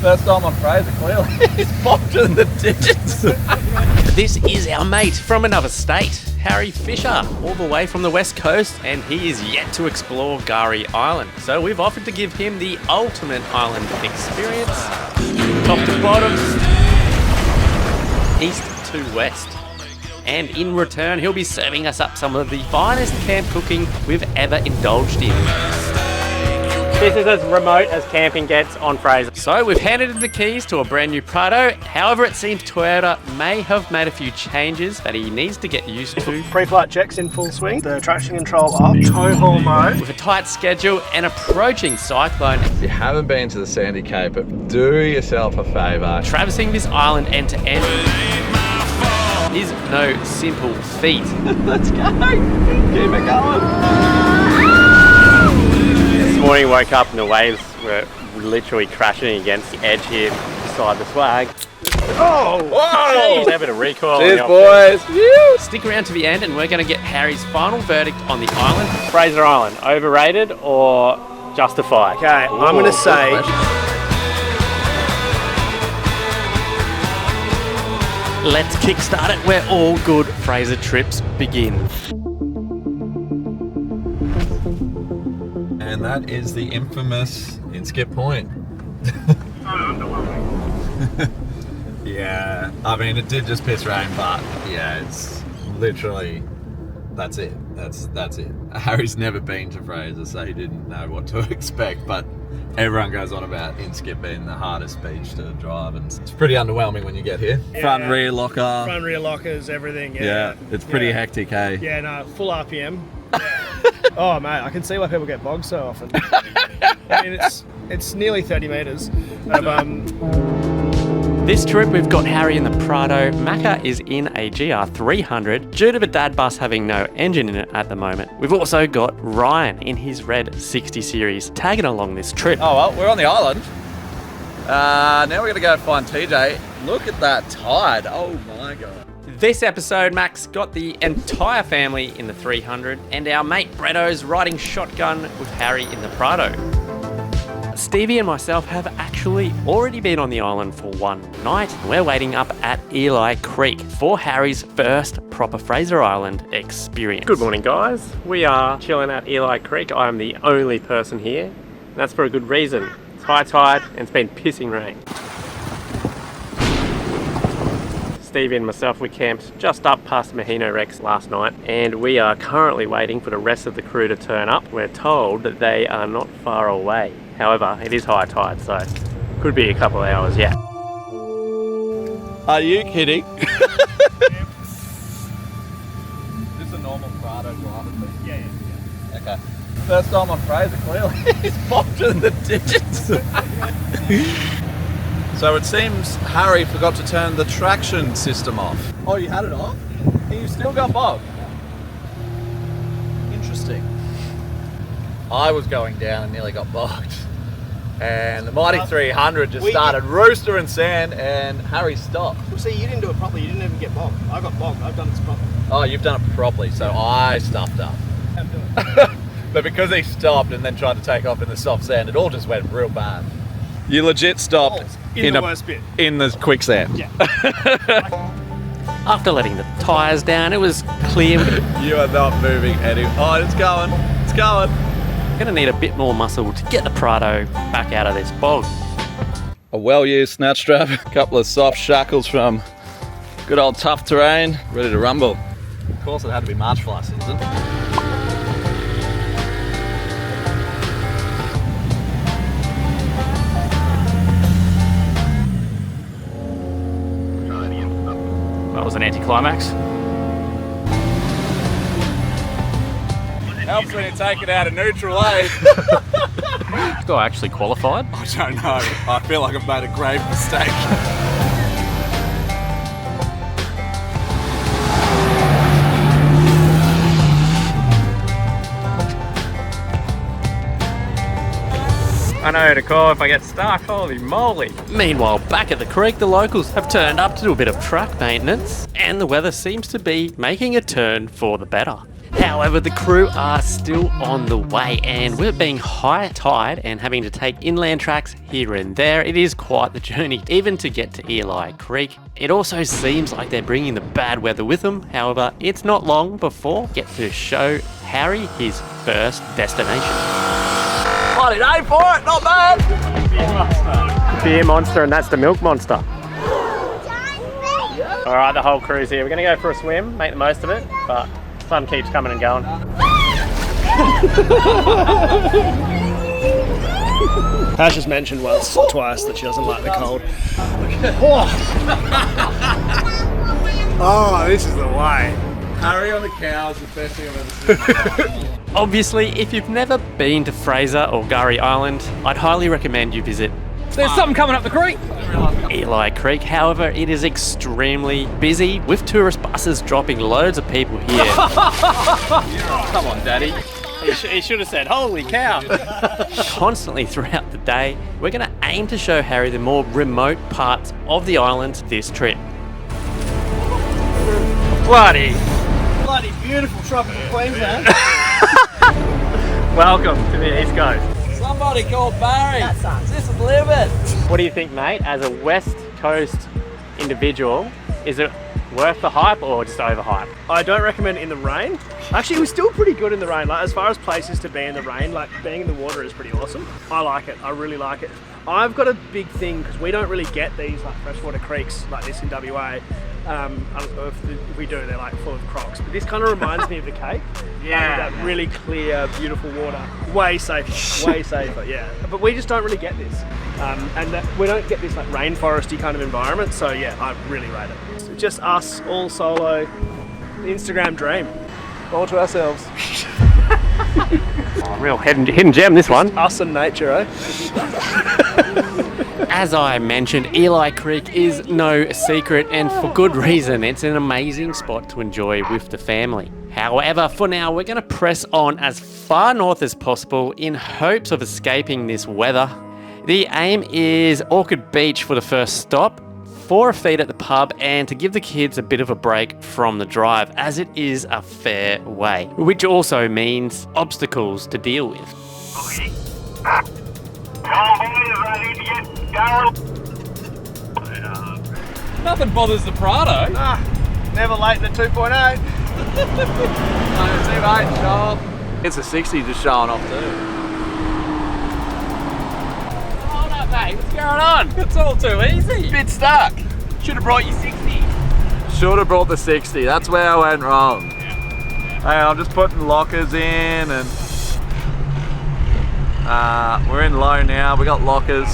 First time on Fraser, clearly. He's bogged in the digits. This is our mate from another state, Kgari Fisher, all the way from the west coast, and he is yet to explore Kgari Island. So we've offered to give him the ultimate island experience, top to bottom, east to west. And in return, he'll be serving us up some of the finest camp cooking we've ever indulged in. This is as remote as camping gets on Fraser. So we've handed him the keys to a brand new Prado. However, it seems Toyota may have made a few changes that he needs to get used to. Pre-flight checks in full swing, the traction control up, tow haul mode. With a tight schedule and approaching cyclone. If you haven't been to the Sandy Cape, do yourself a favour. Traversing this island end to end is no simple feat. Let's go! Keep it going! This morning woke up and the waves were literally crashing against the edge here beside the swag. Oh! Whoa! Geez, a bit of recoil. Cheers, boys! Woo! Stick around to the end and we're going to get Harry's final verdict on the island. Fraser Island, overrated or justified? Okay, I'm going to say... Let's kickstart it where all good Fraser trips begin. And that is the infamous Inskip Point. Yeah, I mean it did just piss rain, but yeah, it's literally, that's it. That's it. Harry's never been to Fraser, so he didn't know what to expect, but everyone goes on about Inskip being the hardest beach to drive, and it's pretty underwhelming when you get here. Yeah. Front rear locker. Front rear lockers, everything. Yeah, it's pretty hectic, hey? Yeah, no, full RPM. Oh mate, I can see why people get bogged so often. I mean, it's nearly 30 metres. This trip we've got Harry in the Prado. Macca is in a GR300 due to the dad bus having no engine in it at the moment. We've also got Ryan in his red 60 series tagging along this trip. Oh well, we're on the island. Now we're gonna go find TJ. Look at that tide, oh my god. This episode, Max got the entire family in the 300 and our mate Bretto's riding shotgun with Harry in the Prado. Stevie and myself have actually already been on the island for one night. We're waiting up at Kgari Creek for Harry's first proper Fraser Island experience. Good morning, guys. We are chilling at Kgari Creek. I'm the only person here. And that's for a good reason. It's high tide and it's been pissing rain. Stevie and myself, we camped just up past Mahino Rex last night and we are currently waiting for the rest of the crew to turn up. We're told that they are not far away. However, it is high tide, so could be a couple of hours yet. Are you kidding? Is this a normal Prado drive? Yeah. Okay. First time on Fraser, clearly. He's bogged in the digits. So it seems Harry forgot to turn the traction system off. Oh, you had it off? And you still got bogged? Interesting. I was going down and nearly got bogged. And the mighty 300 just started roostering sand and Harry stopped. Well, see, you didn't do it properly. You didn't even get bogged. I got bogged. I've done this properly. Oh, you've done it properly, so I stuffed up. I'm doing it. But because he stopped and then tried to take off in the soft sand, it all just went real bad. You legit stopped in the worst bit. In the quicksand. Yeah. After letting the tyres down, it was clear You are not moving, Eddie. Oh, it's going. It's going. we're going to need a bit more muscle to get the Prado back out of this bog. A well-used snatch strap, a couple of soft shackles from good old tough terrain, ready to rumble. Of course, it had to be March fly season. That was an anticlimax. Helps when you take it out of neutral, eh? This guy actually qualified. I don't know. I feel like I've made a grave mistake. I know who to call if I get stuck, holy moly. Meanwhile, back at the creek, the locals have turned up to do a bit of truck maintenance, and the weather seems to be making a turn for the better. However, the crew are still on the way, and we're being high tide and having to take inland tracks here and there. It is quite the journey, even to get to Kgari Creek. It also seems like they're bringing the bad weather with them. However, it's not long before we get to show Harry his first destination. Bloody day for it, not bad. Beer monster, and that's the milk monster. All right, the whole crew's here. We're gonna go for a swim, make the most of it, but sun keeps coming and going. Ash has mentioned once or twice that she doesn't like the cold. Oh, this is the way. Harry on the cow is the best thing I've ever seen. Obviously, if you've never been to Fraser or Kgari Island, I'd highly recommend you visit There's something coming up the creek. Kgari Creek. However, it is extremely busy with tourist buses dropping loads of people here. Come on, Daddy. He should have said, holy cow. Constantly throughout the day, we're going to aim to show Harry the more remote parts of the island this trip. Bloody beautiful tropical Queensland. welcome to the East Coast. Somebody called Barry. Just live it. What do you think, mate? As a West Coast individual, is it worth the hype or just overhype? I don't recommend it in the rain. Actually, it was still pretty good in the rain. Like, as far as places to be in the rain, like being in the water is pretty awesome. I like it. I really like it. I've got a big thing because we don't really get these like freshwater creeks like this in WA. I don't know if we do, they're like full of crocs. But this kind of reminds me of the Cape. Yeah. That really clear, beautiful water. Way safer, way safer, yeah. But we just don't really get this. We don't get this like rainforesty kind of environment. So yeah, I really rate it. It's just us, all solo, Instagram dream. All to ourselves. Real hidden gem, this one. Us and nature, eh? As I mentioned, Kgari Creek is no secret, and for good reason. It's an amazing spot to enjoy with the family. However, for now, we're going to press on as far north as possible in hopes of escaping this weather. The aim is Orchid Beach for the first stop, for a feed at the pub, and to give the kids a bit of a break from the drive, as it is a fair way, which also means obstacles to deal with. Nothing bothers the Prado. Never late in the 2.8. It's a 60 just showing off too. Hold up, mate. What's going on? It's all too easy. Bit stuck. Should have brought you 60. Should have brought the 60. That's where I went wrong. Hey, I'm just putting lockers in, and we're in low now. We got lockers.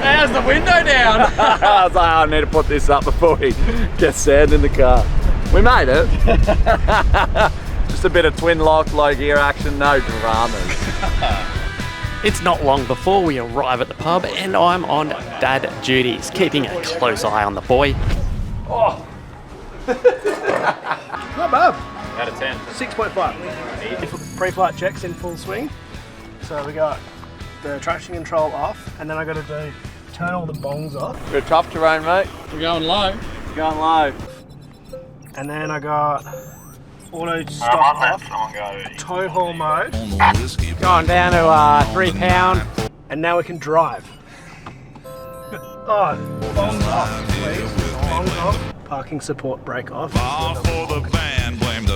How's the window down? I was like, I need to put this up before we get sand in the car. We made it. Just a bit of twin lock, low gear action, no dramas. It's not long before we arrive at the pub, and I'm on dad duties, keeping a close eye on the boy. Not bad. Out of 10. 6.5. Pre-flight checks in full swing. So we got the traction control off, and then I got to turn all the bongs off. Bit of tough terrain, mate. We're going low. Going low. And then I got auto stop off, tow haul mode, Going down to 3 pound. and now we can drive. Oh, bongs off, please. Bongs off. Parking support brake off.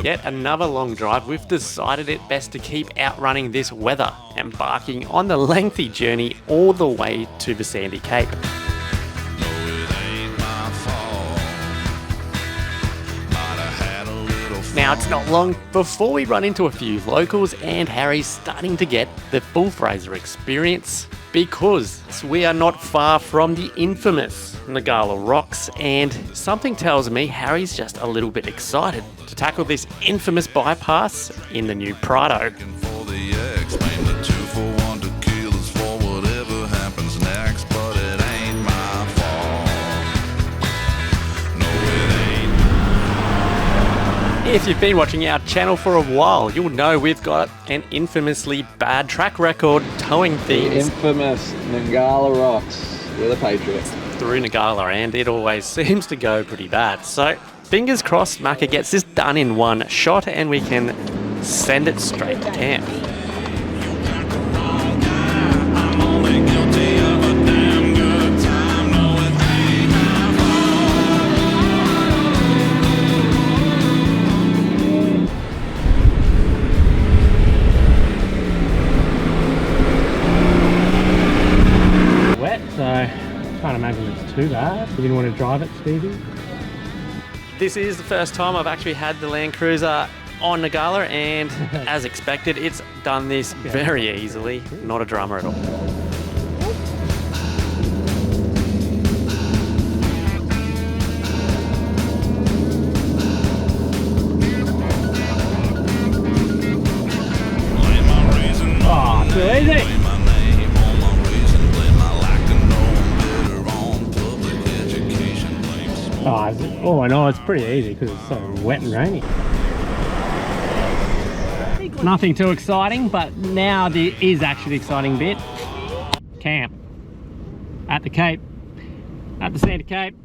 Yet another long drive, we've decided it best to keep outrunning this weather, embarking on the lengthy journey all the way to the Sandy Cape. Now, it's not long before we run into a few locals, and Harry's starting to get the full Fraser experience, because we are not far from the infamous Ngala rocks, and something tells me Harry's just a little bit excited to tackle this infamous bypass in the new Prado. For the If you've been watching our channel for a while, you'll know we've got an infamously bad track record towing things Infamous Ngala rocks. We're the Patriots. through Ngala, and it always seems to go pretty bad. So fingers crossed Macca gets this done in one shot and we can send it straight to camp. Wet, so can't imagine it's too bad. You didn't want to drive it, Stevie? This is the first time I've actually had the Landcruiser on Ngala, and as expected, it's done this very easily. Not a drama at all. Oh, too easy. Oh, I know, it's pretty easy because it's so wet and rainy. Nothing too exciting, but now there is actually the exciting bit. Camp. At the Cape. At the Santa Cape.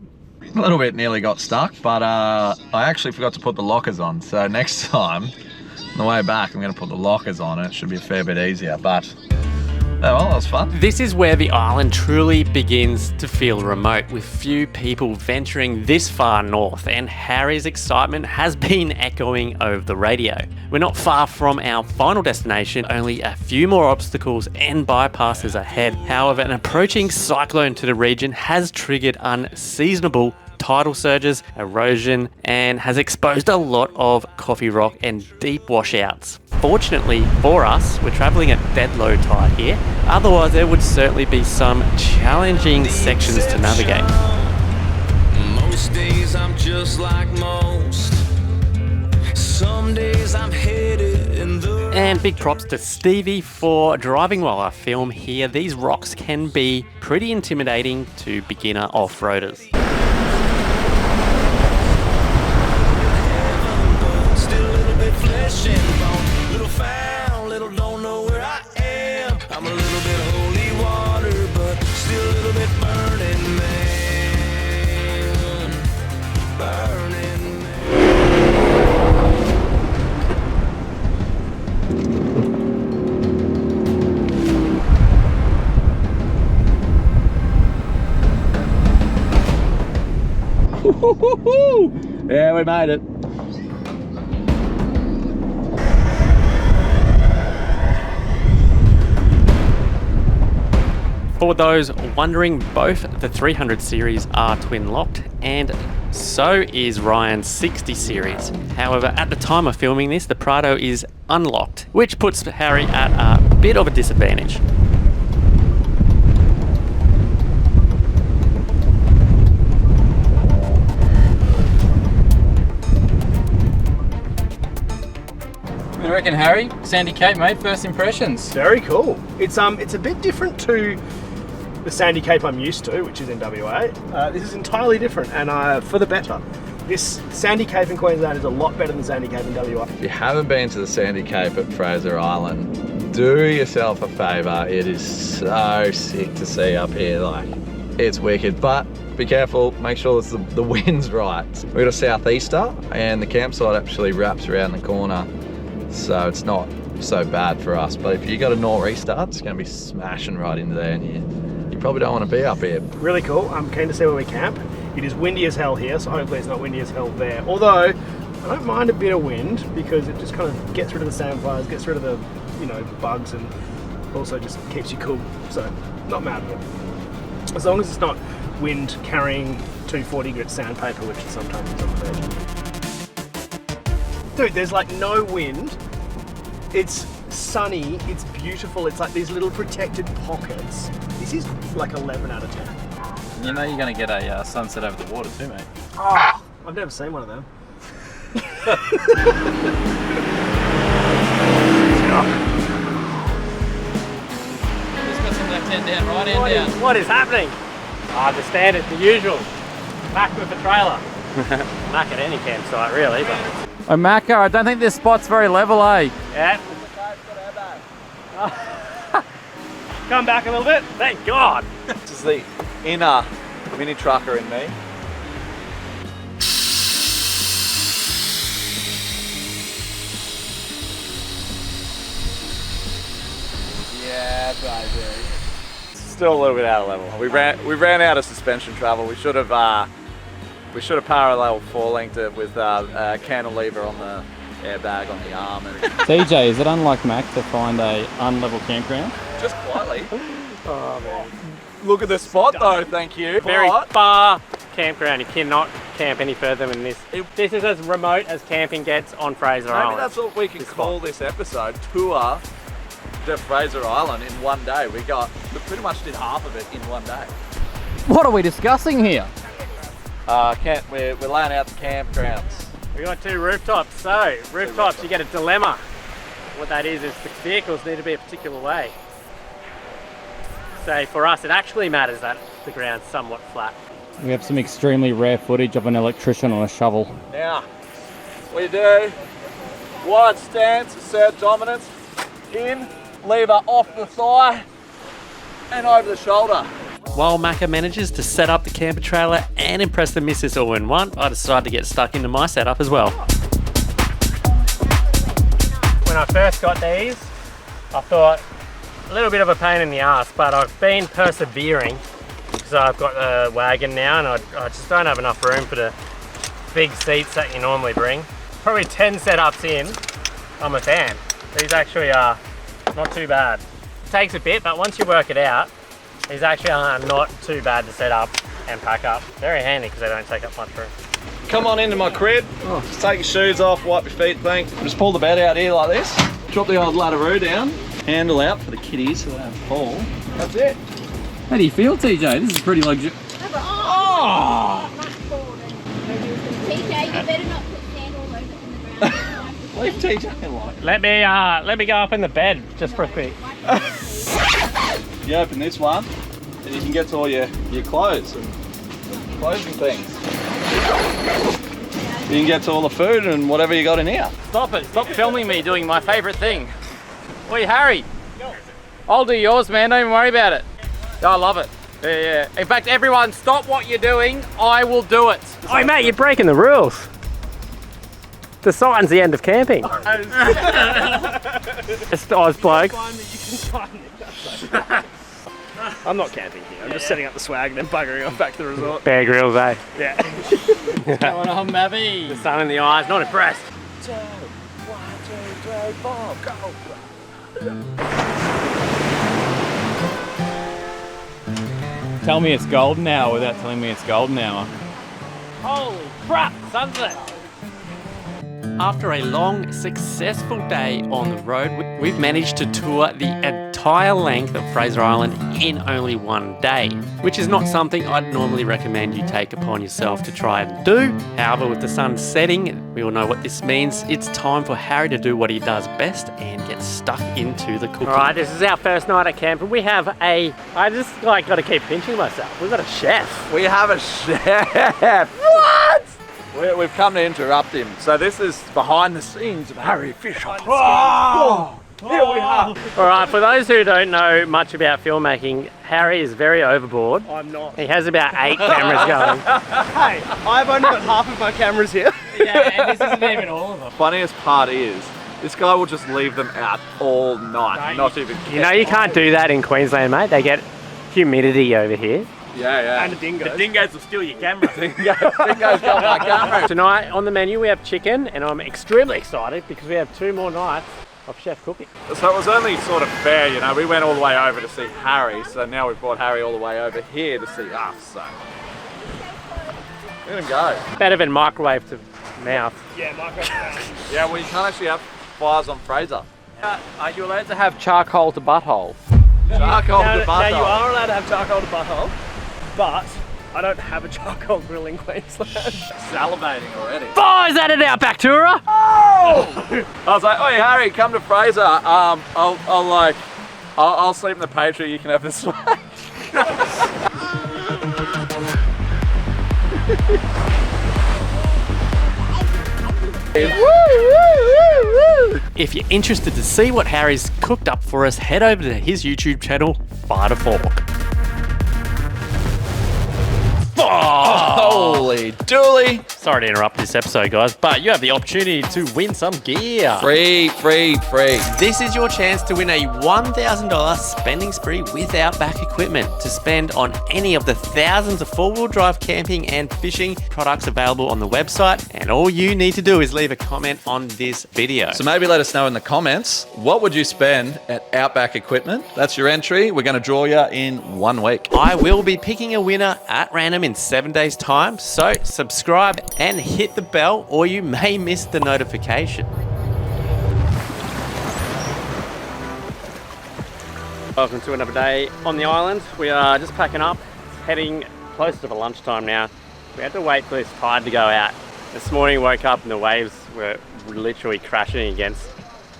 A little bit nearly got stuck, but I actually forgot to put the lockers on. So next time, on the way back, I'm going to put the lockers on. It should be a fair bit easier, but oh well, that was fun. This is where the island truly begins to feel remote, with few people venturing this far north, and Harry's excitement has been echoing over the radio. We're not far from our final destination, only a few more obstacles and bypasses ahead. However, an approaching cyclone to the region has triggered unseasonable tidal surges, erosion, and has exposed a lot of coffee rock and deep washouts. Fortunately for us, we're travelling at dead low tide here, otherwise there would certainly be some challenging sections to navigate. Most days I'm just like most. Some days I'm headed in the... And big props to Stevie for driving while I film here. These rocks can be pretty intimidating to beginner off-roaders. Still a little bit flesh and bone. Little found, little don't know where I am. I'm a little bit holy water, but still a little bit burning man. Burning man. Yeah, we made it. For those wondering, both the 300 series are twin locked, and so is Ryan's 60 series. However, at the time of filming this, the Prado is unlocked, which puts Harry at a bit of a disadvantage. What do you reckon, Harry? Sandy Cape, mate. First impressions. Very cool. It's a bit different to the Sandy Cape I'm used to, which is in WA. This is entirely different, and for the better. This Sandy Cape in Queensland is a lot better than Sandy Cape in WA. If you haven't been to the Sandy Cape at Fraser Island, do yourself a favour. It is so sick to see up here. Like, it's wicked, but be careful. Make sure the wind's right. We've got a southeaster, and the campsite actually wraps around the corner, so it's not so bad for us. But if you got a nor'easter, it's going to be smashing right into there, and you probably don't want to be up here. Really cool. I'm keen to see where we camp. It is windy as hell here, so hopefully it's not windy as hell there. Although, I don't mind a bit of wind because it just kind of gets rid of the sandflies, gets rid of the, bugs, and also just keeps you cool. So, not mad at it. As long as it's not wind carrying 240 grit sandpaper, which sometimes is on the beach. Dude, there's like no wind. It's sunny, it's beautiful, it's like these little protected pockets. This is like 11 out of 10. You know you're going to get a sunset over the water too, mate. Oh, I've never seen one of them. Just got some left hand down, right hand down. What is happening? The standard, the usual. Back with the trailer. Back at any campsite, really. But Oh, Macca, I don't think this spot's very level, eh? Yeah. Come back a little bit. Thank God. This is the inner mini trucker in me. Yeah, baby. Still a little bit out of level. We ran out of suspension travel. We should have parallel 4-linked it with a cantilever on the airbag on the arm. And TJ, is it unlike Mac to find a unlevel campground? just quietly. Oh man. Look at the spot though, thank you. Very But far campground. You cannot camp any further than this. This is as remote as camping gets on Fraser maybe Island. that's what we can call this episode. Tour the Fraser Island in one day. We pretty much did half of it in one day. What are we discussing here? We're laying out the campgrounds. We got 2 rooftops. So rooftops, you get a dilemma. What that is the vehicles need to be a particular way. So for us, it actually matters that the ground's somewhat flat. We have some extremely rare footage of an electrician on a shovel. Now, we do wide stance, assert dominance, in, lever off the thigh, and over the shoulder. While Macca manages to set up the camper trailer and impress the missus all in one, I decided to get stuck into my setup as well. When I first got these, I thought a little bit of a pain in the ass, but I've been persevering because I've got a wagon now and I just don't have enough room for the big seats that you normally bring. Probably 10 setups in, I'm a fan. These actually are not too bad. It takes a bit, but once you work it out, these actually are not too bad to set up and pack up. Very handy because they don't take up much room. Come on into my crib, just take your shoes off, wipe your feet, just pull the bed out here like this, drop the old ladderoo down, handle out for the kiddies so they don't fall. That's it. How do you feel, TJ? This is pretty luxurious. Oh! TJ, you better not put sand all over in the ground. Leave TJ alone. Let me go up in the bed just for a quick. You open this one, and you can get to all your clothes and clothing things. You can get to all the food and whatever you got in here. Stop it. Stop filming me doing my favourite thing. Oi, Harry. I'll do yours, man. Don't even worry about it. I love it. Yeah. In fact, everyone, stop what you're doing. I will do it. Oh, mate, you're breaking the rules. The sign's the end of camping. It's Oz bloke. I'm not camping here. I'm just setting up the swag and then buggering off back to the resort. Bear Grylls, eh? Yeah. What's going on, Mavy? The sun in the eyes, not impressed. 1, 2, 3, 4, go! Tell me it's golden hour without telling me it's golden hour. Holy crap, sunset. After a long, successful day on the road, we've managed to tour the entire length of Fraser Island in only one day, which is not something I'd normally recommend you take upon yourself to try and do. However, with the sun setting, we all know what this means. It's time for Harry to do what he does best and get stuck into the cooking. All right, this is our first night at camp, and we have I just got to keep pinching myself. We've got a chef. We have a chef! What? We've come to interrupt him. So this is behind the scenes of Harry Fisher. Oh, here we are. All right, for those who don't know much about filmmaking, Harry is very overboard. I'm not. He has about 8 cameras going. Hey, I've only got half of my cameras here. Yeah, and this isn't even all of them. Funniest part is, this guy will just leave them out all night, Right. not even You know you can't do that in Queensland, mate. They get humidity over here. Yeah. And the dingoes. The dingoes will steal your camera. Dingo's got my camera. Tonight on the menu we have chicken, and I'm extremely excited because we have 2 more nights of chef cooking. So it was only sort of fair, you know, we went all the way over to see Harry, so now we've brought Harry all the way over here to see us, so. Let him go. Better than microwave to mouth. Yeah, microwave. Yeah, well you can't actually have fires on Fraser. Are you allowed to have charcoal to butthole? Charcoal Now to you butthole. are allowed to have charcoal to butthole, but I don't have a charcoal grill in Queensland. Salivating already. Oh, is that an Outback tourer? I was like, "Oi, Harry, come to Fraser. I'll sleep in the pantry. You can have this swag." If you're interested to see what Harry's cooked up for us, head over to his YouTube channel, Fire to Fork. Holy dooly! Sorry to interrupt this episode, guys, but you have the opportunity to win some gear. Free. This is your chance to win a $1,000 spending spree with Outback equipment to spend on any of the thousands of four-wheel drive camping and fishing products available on the website. And all you need to do is leave a comment on this video. So maybe let us know in the comments, what would you spend at Outback equipment? That's your entry. We're going to draw you in 1 week. I will be picking a winner at random in 7 days' time, so subscribe and hit the bell or you may miss the notification. Welcome to another day on the island. We are just packing up, heading close to the lunchtime now. We had to wait for this tide to go out. This morning woke up and the waves were literally crashing against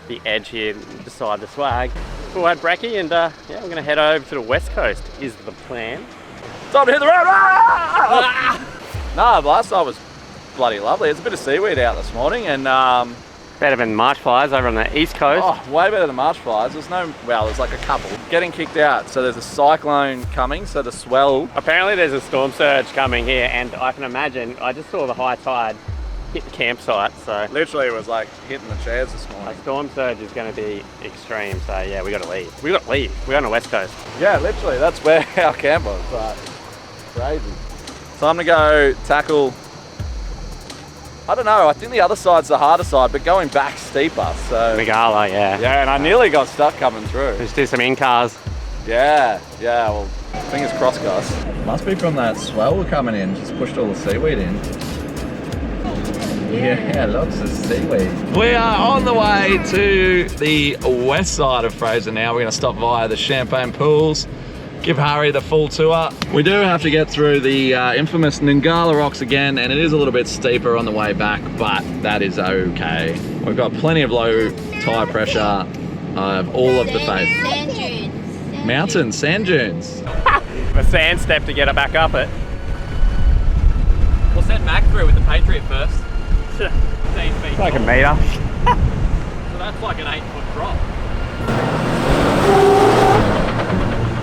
the edge here beside the swag. We'll had brekkie and yeah, we're going to head over to the west coast is the plan. Time to hit the road! No, last night was bloody lovely. There's a bit of seaweed out this morning and Better than marsh flies over on the east coast. oh, way better than marsh flies. There's like a couple getting kicked out. So there's a cyclone coming, so the swell. Apparently there's a storm surge coming here and I can imagine, I just saw the high tide hit the campsite, so Literally it was like hitting the chairs this a morning. storm surge is going to be extreme, so yeah, we got to leave. We're on the west coast. Yeah, literally, that's where our camp was, but crazy. Time to go tackle, I don't know, I think the other side's the harder side, but going back steeper, so. Ngala, yeah. Yeah, and I nearly got stuck coming through. Let's do some in-cars. Yeah, well, fingers crossed, guys. Must be from that swell coming in, just pushed all the seaweed in. Yeah, lots of seaweed. We are on the way to the west side of Fraser now. We're going to stop via the Champagne Pools, give Harry the full tour. We do have to get through the infamous Ngala rocks again, and it is a little bit steeper on the way back, but that is okay. We've got plenty of low tire pressure. I have all of the faith. Sand dunes. Mountains, sand dunes. A sand step to get it back up it. We'll send Mac through with the Patriot first. 15 feet. Like a metre. So that's like an 8-foot drop.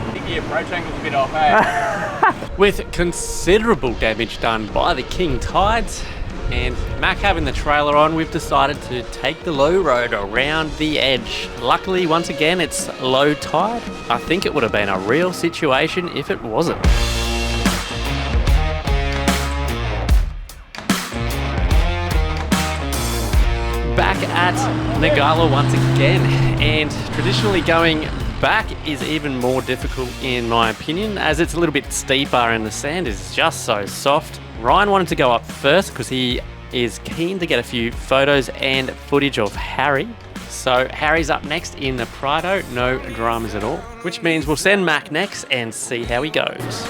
I think the approach angle's a bit off, eh? With considerable damage done by the king tides and Mac having the trailer on, we've decided to take the low road around the edge. Luckily, once again, it's low tide. I think it would have been a real situation if it wasn't. Back at Ngala once again, and traditionally going back is even more difficult in my opinion, as it's a little bit steeper and the sand is just so soft. Ryan wanted to go up first because he is keen to get a few photos and footage of Harry. So Harry's up next in the Prado, no dramas at all, which means we'll send Mac next and see how he goes.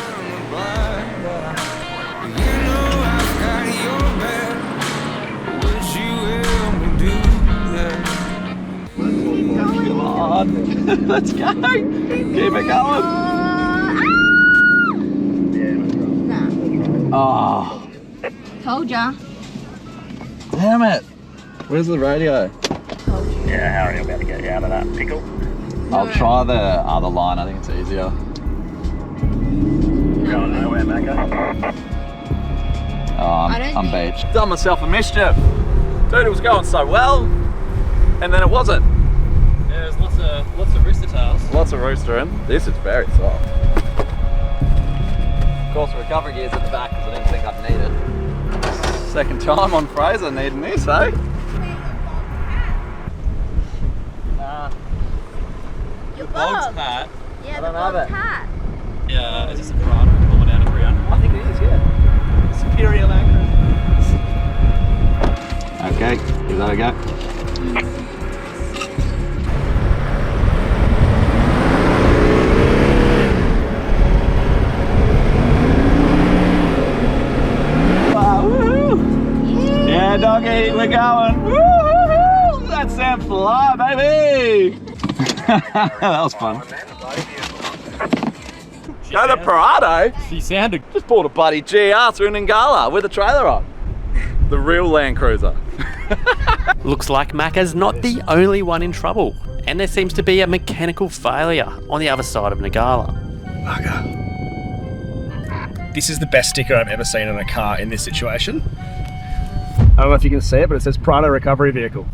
Let's go. Keep it going. Oh, Told ya. damn it. Where's the radio? Yeah, Harry will be able to get you out of that pickle. I'll try the other line. I think it's easier. Going nowhere, Macca. Oh, I don't I'm think- beached. Done myself a mischief. Dude, it was going so well, and then it wasn't. Yeah, there's lots of rooster tails. Lots of rooster in. This is very soft. Of course, the recovery gear's at the back because I didn't think I'd need it. Second time on Fraser needing this, eh? Your Bog's bob. hat. Yeah, I the don't have bob's it. hat. Yeah, is this a prado? Pulling down a 300. I think it is, yeah. Superior Landcruiser. Okay, give that a go. Wow, woohoo! Yeah, doggy, we're going. Woo-hoo-hoo! That's that fly, baby! That was fun. Go to Prado. She sounded. Just bought a buddy GR through Ngala with a trailer on. The real Landcruiser. Looks like Macca's not the only one in trouble, and there seems to be a mechanical failure on the other side of Ngala. This is the best sticker I've ever seen on a car in this situation. I don't know if you can see it, but it says Prado Recovery Vehicle.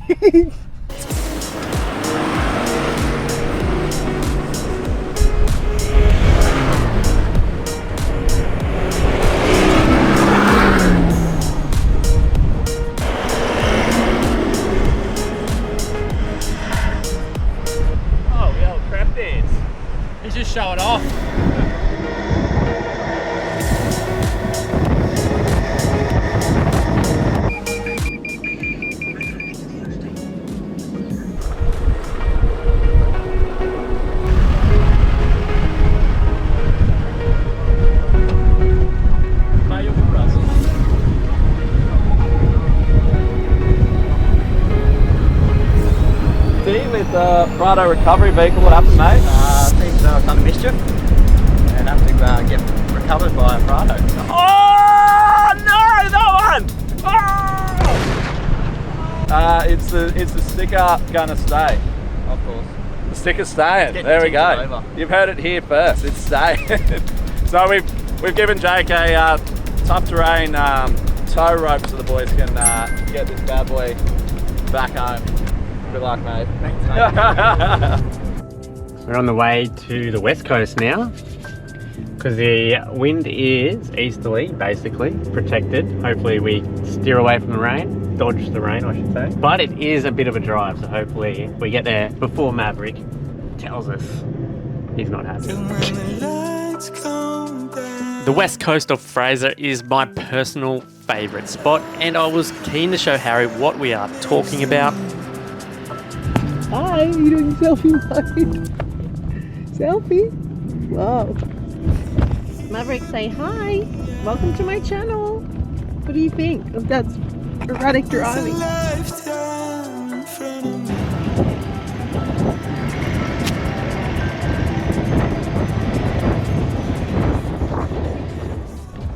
Oh, we have a crap dance. He's just showing off. With the Prado recovery vehicle, what happened, mate? Seems to have done a mischief and have to get recovered by a Prado. Oh no, that one! Oh! It's the sticker gonna stay. Of course. The sticker's staying. Getting There we go. tilted over. You've heard it here first. It's staying. So we've given Jake a tough terrain tow rope so the boys can get this bad boy back home. Good luck, mate. Thanks, We're on the way to the west coast now because the wind is easterly, basically protected. Hopefully we steer away from the rain, dodge the rain I should say. But it is a bit of a drive, so hopefully we get there before Maverick tells us he's not happy. The west coast of Fraser is my personal favourite spot, and I was keen to show Harry what we are talking about. Hi, you doing selfie mode? Selfie? Wow. Maverick, say hi. Welcome to my channel. What do you think of that erratic driving?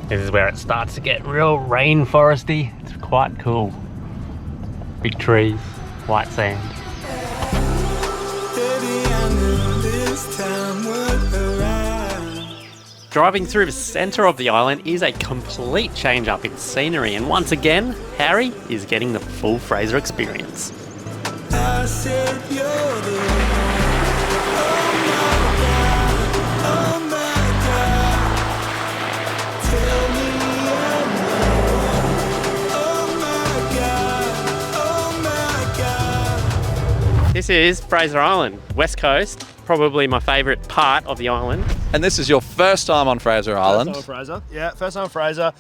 This is where it starts to get real rainforesty. It's quite cool. Big trees, white sand. Driving through the centre of the island is a complete change up in scenery, and once again, Harry is getting the full Fraser experience. I said you're the one. Oh my God. Tell me I'm the one. Oh my God. This is Fraser Island, west coast, probably my favourite part of the island. And this is your first time on Fraser Island. First time on Fraser. Yeah, first time on Fraser.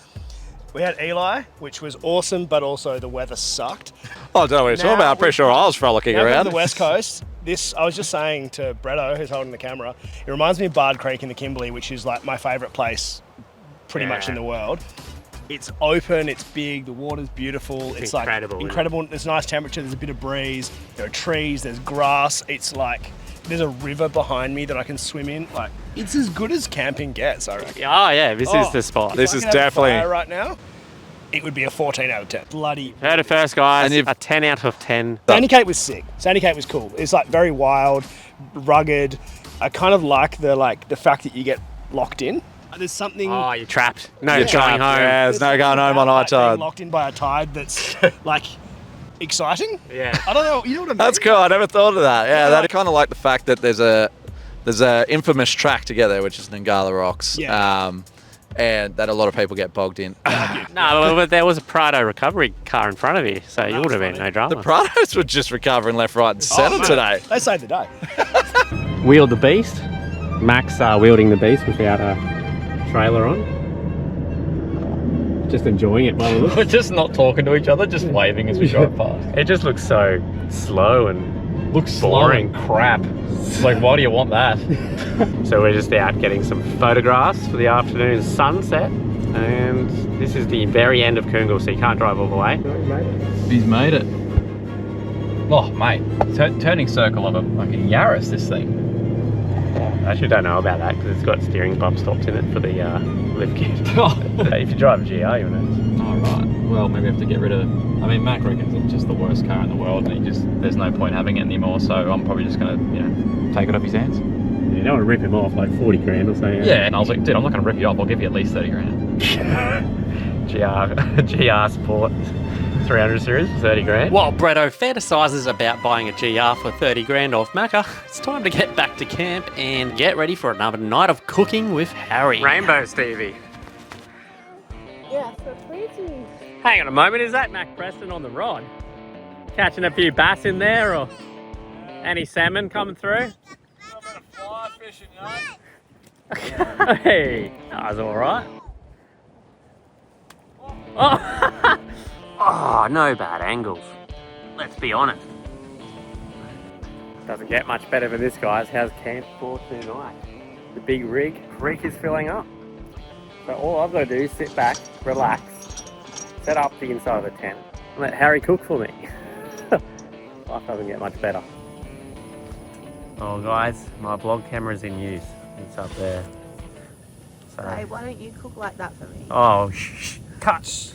We had Eli, which was awesome, but also the weather sucked. Oh, I don't know what you're talking about. I'm pretty sure I was frolicking Now we're on around. the west coast. This, I was just saying to Bretto, who's holding the camera, it reminds me of Barge Creek in the Kimberley, which is like my favourite place pretty much in the world. It's open, it's big, the water's beautiful. It's incredible, like incredible. There's nice temperature, there's a bit of breeze, there are trees, there's grass. It's like, there's a river behind me that I can swim in. Like, it's as good as camping gets, I reckon. Oh yeah, this is the spot. This If I is could have a definitely- fire right now, it would be a 14 out of 10. Bloody. Heard it first, guys. And you've- A 10 out of 10. Sandy Cape was sick. Sandy Cape was cool. It's like very wild, rugged. I kind of like the fact that you get locked in. There's something. Oh, you're trapped. No You're going trapped. home. Yeah, there's no going home on high like being tide. locked in by a tide that's like exciting. Yeah. I don't know. You know what I mean? That's cool. I never thought of that. Yeah, that kind of like the fact that there's a infamous track together, which is Ngala Rocks. Yeah. And that a lot of people get bogged in. No, but there was a Prado recovery car in front of you, so you would have been no drama. The Prados were just recovering left, right, and centre mate. today. They saved the day. Wheeled the beast. Max wielding the beast without a trailer on. Just enjoying it while we look. We're just not talking to each other, just waving as we drive past. It just looks so slow and Looks boring. slow and crap. Like, why do you want that? So we're just out getting some photographs for the afternoon sunset, and this is the very end of Coongul, so you can't drive all the way. He's made it. Oh, mate. Turning circle of a fucking Yaris, this thing. I actually don't know about that because it's got steering bump stops in it for the lift kit. If you drive a GR, you'll know. All right. well, maybe have to get rid of. I mean, Mac reckons it's just the worst car in the world, and there's no point having it anymore. So I'm probably just gonna, take it off his hands. You don't want to rip him off like 40 grand or something. Yeah, and I was like, dude, I'm not gonna rip you off. I'll give you at least 30 grand. GR Sport 300 series, 30 grand. While Bretto fantasises about buying a GR for 30 grand off Macca, it's time to get back to camp and get ready for another night of cooking with Harry. Rainbow Stevie. Yeah, so pretty. Hang on a moment, is that Mac Preston on the rod? Catching a few bass in there or any salmon coming through? Fly fishing, Hey, that was alright. Oh. Oh, no bad angles. Let's be honest. Doesn't get much better for this, guys. How's camp for tonight? The big rig creek is filling up. So all I've got to do is sit back, relax, set up the inside of the tent, and let Harry cook for me. Life doesn't get much better. Oh guys, my vlog camera's in use. It's up there. So. Hey, why don't you cook like that for me? Oh, shh. Cut.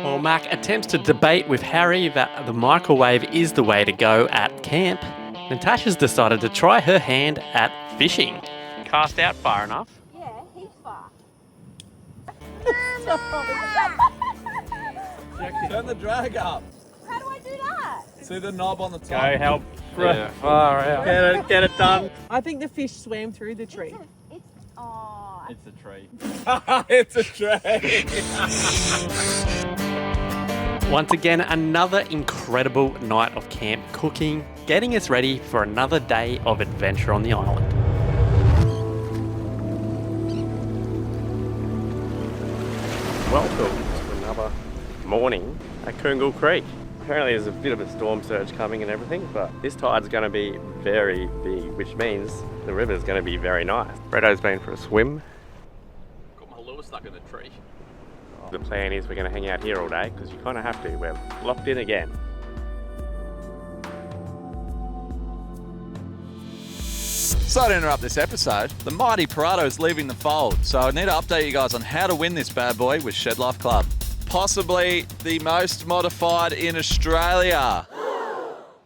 While Mac attempts to debate with Harry that the microwave is the way to go at camp, Natasha's decided to try her hand at fishing. Cast out far enough. Yeah, he's far. Turn the drag up. How do I do that? See the knob on the top? Go help. Yeah, far out. Get it done. I think the fish swam through the tree. It's oh. It's a tree. It's a drag. Once again, another incredible night of camp cooking, getting us ready for another day of adventure on the island. Welcome to another morning at Coongul Creek. Apparently there's a bit of a storm surge coming and everything, but this tide's going to be very big, which means the river's going to be very nice. Bretto's been for a swim. Got my lure stuck in the tree. The plan is we're going to hang out here all day because you kind of have to. We're locked in again. Sorry to interrupt this episode. The mighty Prado is leaving the fold, so I need to update you guys on how to win this bad boy with Shed Life Club. Possibly the most modified in Australia.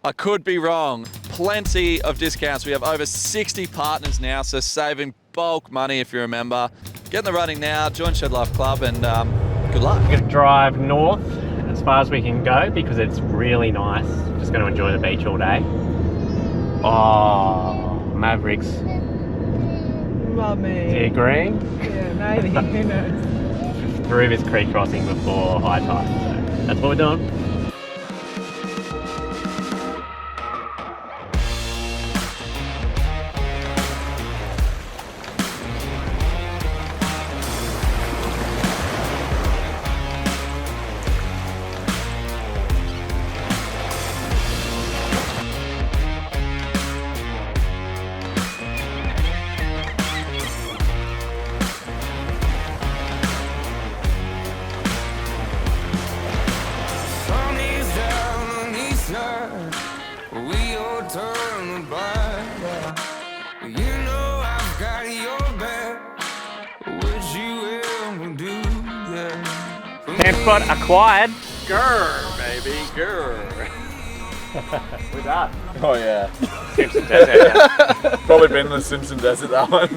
I could be wrong. Plenty of discounts. We have over 60 partners now, so saving bulk money if you're a member. Get in the running now, join Shed Life Club, and good luck. We're going to drive north as far as we can go because it's really nice. Just going to enjoy the beach all day. Oh, Mavericks. Mummy. Do you agree? Yeah, maybe. Who knows? Through this creek crossing before high tide, so that's what we're doing. Sun is down on the east side. We all turn back. You know I've got your back. Would you ever do that? Camp spot acquired. Grr, baby, grr. We're done. Oh yeah. Simpson Desert. Probably been in the Simpson Desert, that one.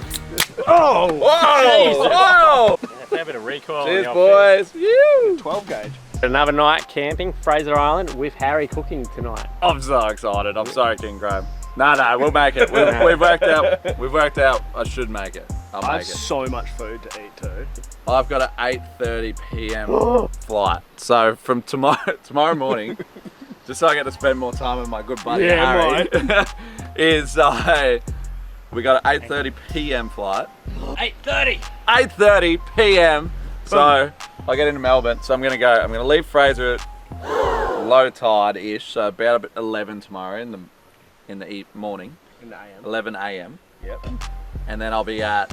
Oh! Whoa! Whoa! Let's have a bit of recoil. Cheers, boys. You. 12 gauge. Another night camping Fraser Island with Harry cooking tonight. I'm so excited. I'm sorry, King Graham. No, we'll make it. We've worked out. We've worked out. I should make it. I'll I have make it. so much food to eat too. I've got an 8:30 p.m. flight. So from tomorrow morning, just so I get to spend more time with my good buddy Harry, is we got an 8:30 p.m. flight. 8:30 p.m. So I get into Melbourne. So I'm gonna leave Fraser at low tide-ish. So about 11 tomorrow in the morning. In the AM. 11 a.m. Yep. And then I'll be at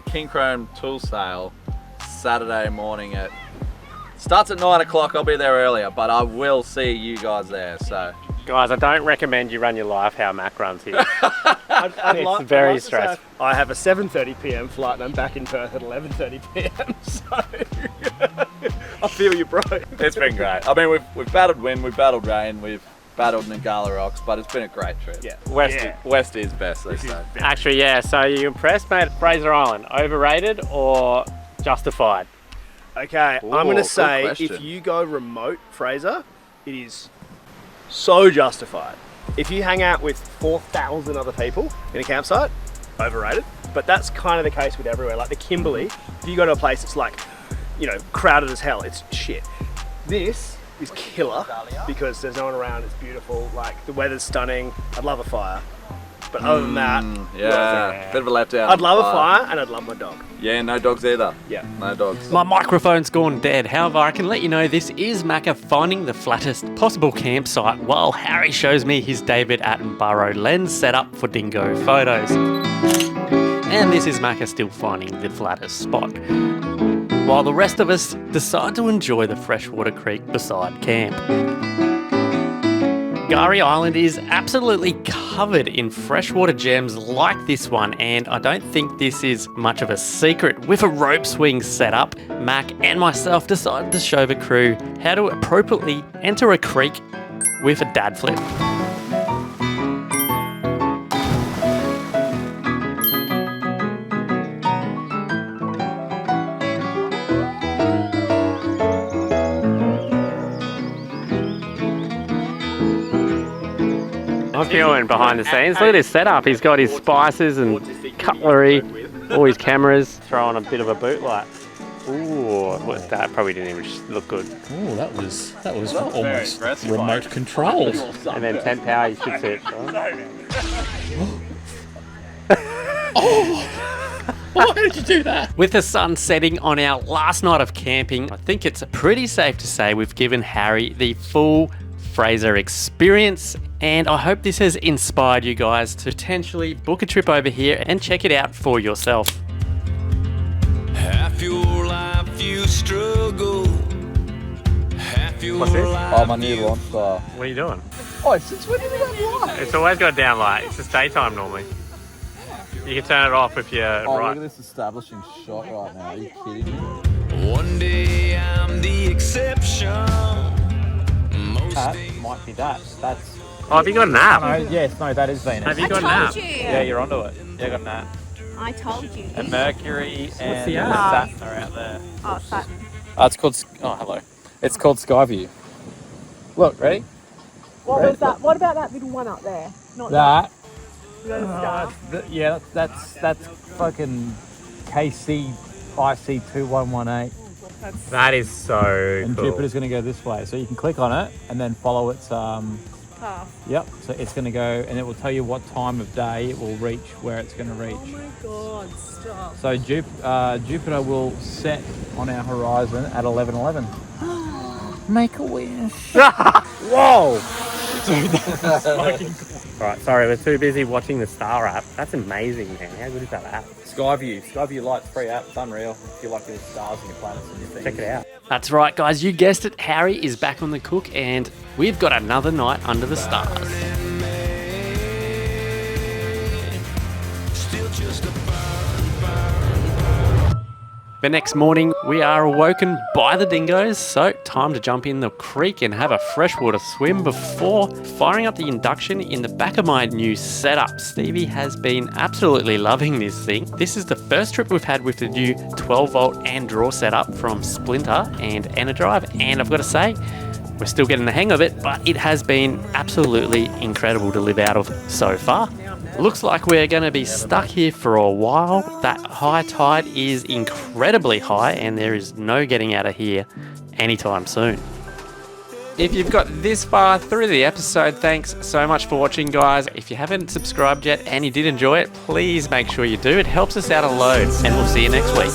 King Chrome Tool Sale Saturday morning starts at 9 o'clock. I'll be there earlier, but I will see you guys there. So Guys, I don't recommend you run your life how Mac runs here. It's very to say stressful. I have a 7:30 p.m. flight and I'm back in Perth at 11:30 p.m. So I feel you, bro. It's been great. I mean, we've battled wind, we've battled rain, we've battled Ngala rocks, but it's been a great trip. Yeah. West is best, they say. Actually, yeah. So are you impressed, mate? Fraser Island, overrated or justified? Okay, Ooh, I'm going to good say question. if you go remote Fraser, it is so justified. If you hang out with 4,000 other people in a campsite, overrated. But that's kind of the case with everywhere. Like the Kimberley, if you go to a place that's like, you know, crowded as hell, it's shit. This is killer because there's no one around, it's beautiful, like the weather's stunning, I'd love a fire. But other than that, Yeah, bit of a letdown. I'd love a fire and I'd love my dog. Yeah, no dogs either. Yeah. No dogs. My microphone's gone dead. However, I can let you know this is Macca finding the flattest possible campsite while Harry shows me his David Attenborough lens setup for dingo photos. And this is Macca still finding the flattest spot, while the rest of us decide to enjoy the freshwater creek beside camp. Kgari Island is absolutely covered in freshwater gems like this one, and I don't think this is much of a secret. With a rope swing set up, Mac and myself decided to show the crew how to appropriately enter a creek with a dad flip. I'm feeling behind the scenes. Look at his setup. He's got his spices and cutlery, all his cameras, throwing a bit of a boot light. Ooh, what's that? Probably didn't even look good. Oh, that was almost remote control. And then 10 power, you should see it. Why did you do that? With the sun setting on our last night of camping, I think it's pretty safe to say we've given Harry the full Fraser experience, and I hope this has inspired you guys to potentially book a trip over here and check it out for yourself. Half your life you struggle. Half your What's this? Oh, my new launch style. What are you doing? Oh, since when did we have light? It's always got down light. It's just daytime normally. You can turn it off if you're Oh, right. look at this establishing shot right now. Are you kidding me? One day I'm the exception. That might be that. That's. Oh, have you got an app? No, yes, no, that is Venus. Have you I got an told app? you. Yeah, you're onto it. Yeah, I got that. I told you. And Mercury and the app? Saturn are out there. Oh, Saturn. It's called. Oh, hello. It's called Skyview. Look, ready? What was that? What about that middle one up there? Not That. that star. Yeah, that's fucking KC IC2118. That is so And cool. Jupiter's going to go this way, so you can click on it and then follow its Path. Yep. So it's going to go, and it will tell you what time of day it will reach where it's going to reach. Oh my god, stop. So Jupiter will set on our horizon at 11:11. Make a wish. Whoa! Alright, sorry, we're too busy watching the star app. That's amazing, man. How good is that app? Skyview Light's free app. It's unreal. If you like your stars and your planets and your things. Check it out. That's right, guys, you guessed it. Harry is back on the cook, and we've got another night under the stars. Still just a The next morning, we are awoken by the dingoes, so time to jump in the creek and have a freshwater swim before firing up the induction in the back of my new setup. Stevie has been absolutely loving this thing. This is the first trip we've had with the new 12-volt and draw setup from Splinter and Enerdrive, and I've got to say, we're still getting the hang of it, but it has been absolutely incredible to live out of so far. Looks like we're going to be stuck here for a while. That high tide is incredibly high, and there is no getting out of here anytime soon. If you've got this far through the episode, thanks so much for watching, guys. If you haven't subscribed yet and you did enjoy it, please make sure you do. It helps us out a load, and we'll see you next week.